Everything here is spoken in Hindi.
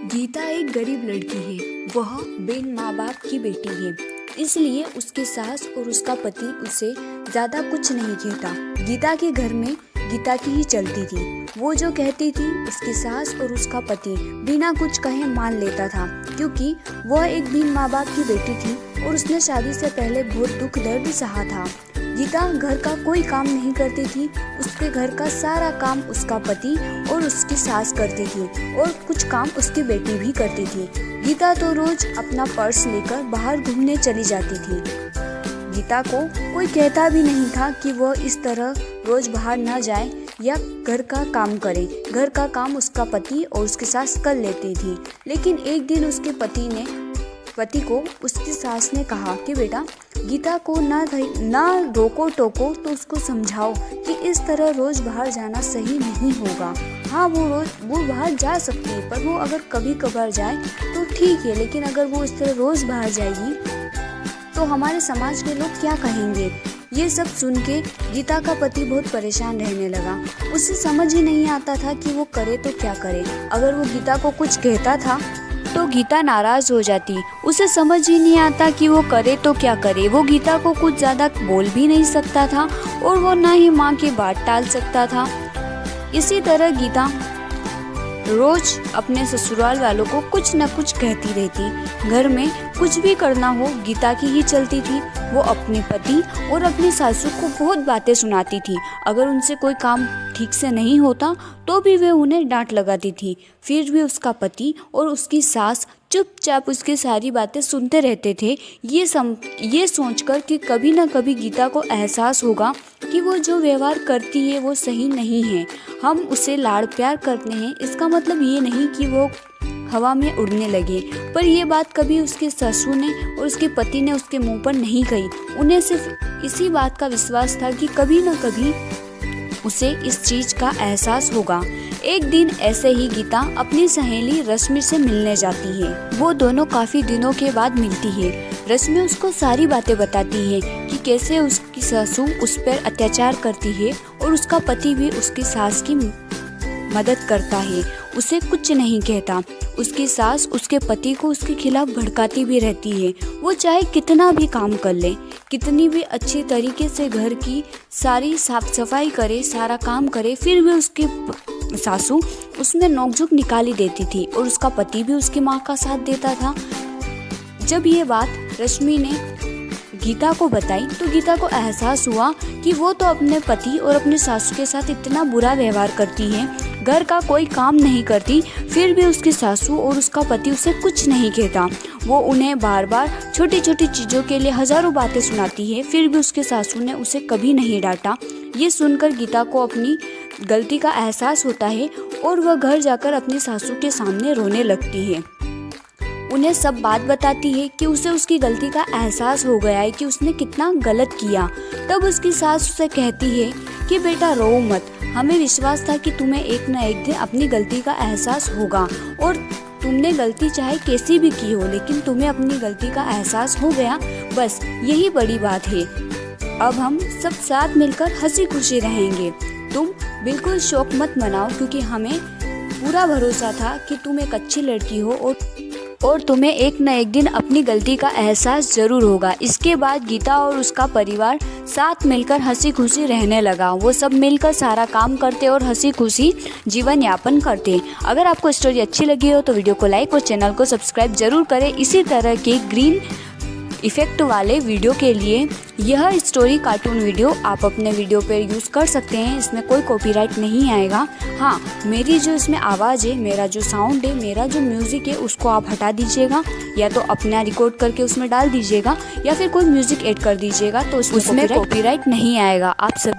गीता एक गरीब लड़की है। वह बिन माँ बाप की बेटी है, इसलिए उसकी सास और उसका पति उसे ज्यादा कुछ नहीं कहता। गीता के घर में गीता की ही चलती थी। वो जो कहती थी उसकी सास और उसका पति बिना कुछ कहे मान लेता था, क्योंकि वह एक बिन माँ बाप की बेटी थी और उसने शादी से पहले बहुत दुख दर्द सहा था। गीता घर का कोई काम नहीं करती थी। उसके घर का सारा काम उसका पति और उसकी सास करती थी और कुछ काम उसकी बेटी भी करती थी। गीता तो रोज अपना पर्स लेकर बाहर घूमने चली जाती थी। गीता को कोई कहता भी नहीं था कि वह इस तरह रोज बाहर न जाए या घर का काम करे। घर का काम उसका पति और उसकी सास कर लेती थी। लेकिन एक दिन उसके पति को उसकी सास ने कहा कि बेटा, गीता को ना रोको टोको, तो उसको समझाओ कि इस तरह रोज बाहर जाना सही नहीं होगा। हाँ, वो बाहर जा सकती है, पर वो अगर कभी कभार जाए तो ठीक है, लेकिन अगर वो इस तरह रोज बाहर जाएगी तो हमारे समाज के लोग क्या कहेंगे। ये सब सुन के गीता का पति बहुत परेशान रहने लगा। उसे समझ ही नहीं आता था कि वो करे तो क्या करे। अगर वो गीता को कुछ कहता था तो गीता नाराज हो जाती। उसे समझ ही नहीं आता कि वो करे तो क्या करे। वो गीता को कुछ ज्यादा बोल भी नहीं सकता था और वो ना ही माँ की बात टाल सकता था। इसी तरह गीता रोज अपने ससुराल वालों को कुछ न कुछ कहती रहती। घर में कुछ भी करना हो गीता की ही चलती थी। वो अपने पति और अपनी सासू को बहुत बातें सुनाती थी। अगर उनसे कोई काम ठीक से नहीं होता तो भी वे उन्हें डांट लगाती थी। फिर भी उसका पति और उसकी सास चुपचाप उसकी सारी बातें सुनते रहते थे, ये सोचकर कि कभी न कभी गीता को एहसास होगा कि वो जो व्यवहार करती है वो सही नहीं है। हम उसे लाड़ प्यार करते हैं, इसका मतलब ये नहीं कि वो हवा में उड़ने लगे। पर ये बात कभी उसके ससुर ने और उसके पति ने उसके मुंह पर नहीं कही। उन्हें सिर्फ इसी बात का विश्वास था कि कभी न कभी उसे इस चीज का एहसास होगा। एक दिन ऐसे ही गीता अपनी सहेली रश्मि से मिलने जाती है। वो दोनों काफी दिनों के बाद मिलती है। रश्मि उसको सारी बातें बताती है कि कैसे उसकी सासू उस पर अत्याचार करती है और उसका पति भी उसकी सास की मदद करता है, उसे कुछ नहीं कहता। उसकी सास उसके पति को उसके खिलाफ भड़काती भी रहती है। वो चाहे कितना भी काम कर ले, कितनी भी अच्छी तरीके से घर की सारी साफ सफाई करे, सारा काम करे, फिर भी उसकी सासू उसमें नोकझोंक निकाली देती थी और उसका पति भी उसकी माँ का साथ देता था। जब ये बात रश्मि ने गीता को बताई तो गीता को एहसास हुआ कि वो तो अपने पति और अपने सासू के साथ इतना बुरा व्यवहार करती है, घर का कोई काम नहीं करती, फिर भी उसकी सासू और उसका पति उसे कुछ नहीं कहता। वो उन्हें बार बार छोटी छोटी चीज़ों के लिए हजारों बातें सुनाती है, फिर भी उसके सासू ने उसे कभी नहीं डांटा। ये सुनकर गीता को अपनी गलती का एहसास होता है और वह घर जाकर अपनी सासू के सामने रोने लगती है। उन्हें सब बात बताती है कि उसे उसकी गलती का एहसास हो गया है कि उसने कितना गलत किया। तब उसकी सास उसे कहती है कि बेटा रो मत, हमें विश्वास था कि तुम्हें एक न एक दिन अपनी गलती का एहसास होगा और तुमने गलती चाहे कैसी भी की हो, लेकिन तुम्हें अपनी गलती का एहसास हो गया, बस यही बड़ी बात है। अब हम सब साथ मिलकर हंसी खुशी रहेंगे। तुम बिल्कुल शौक मत मनाओ, क्योंकि हमें पूरा भरोसा था कि तुम एक अच्छी लड़की हो और तुम्हें एक न एक दिन अपनी गलती का एहसास जरूर होगा। इसके बाद गीता और उसका परिवार साथ मिलकर हंसी खुशी रहने लगा। वो सब मिलकर सारा काम करते और हंसी खुशी जीवन यापन करते। अगर आपको स्टोरी अच्छी लगी हो तो वीडियो को लाइक और चैनल को सब्सक्राइब जरूर करें। इसी तरह के ग्रीन इफेक्ट वाले वीडियो के लिए यह स्टोरी कार्टून वीडियो आप अपने वीडियो पर यूज़ कर सकते हैं। इसमें कोई कॉपीराइट नहीं आएगा। हाँ, मेरी जो इसमें आवाज़ है, मेरा जो साउंड है, मेरा जो म्यूज़िक है, उसको आप हटा दीजिएगा, या तो अपना रिकॉर्ड करके उसमें डाल दीजिएगा या फिर कोई म्यूज़िक ऐड कर दीजिएगा, तो उसमें कॉपीराइट नहीं आएगा। आप सभी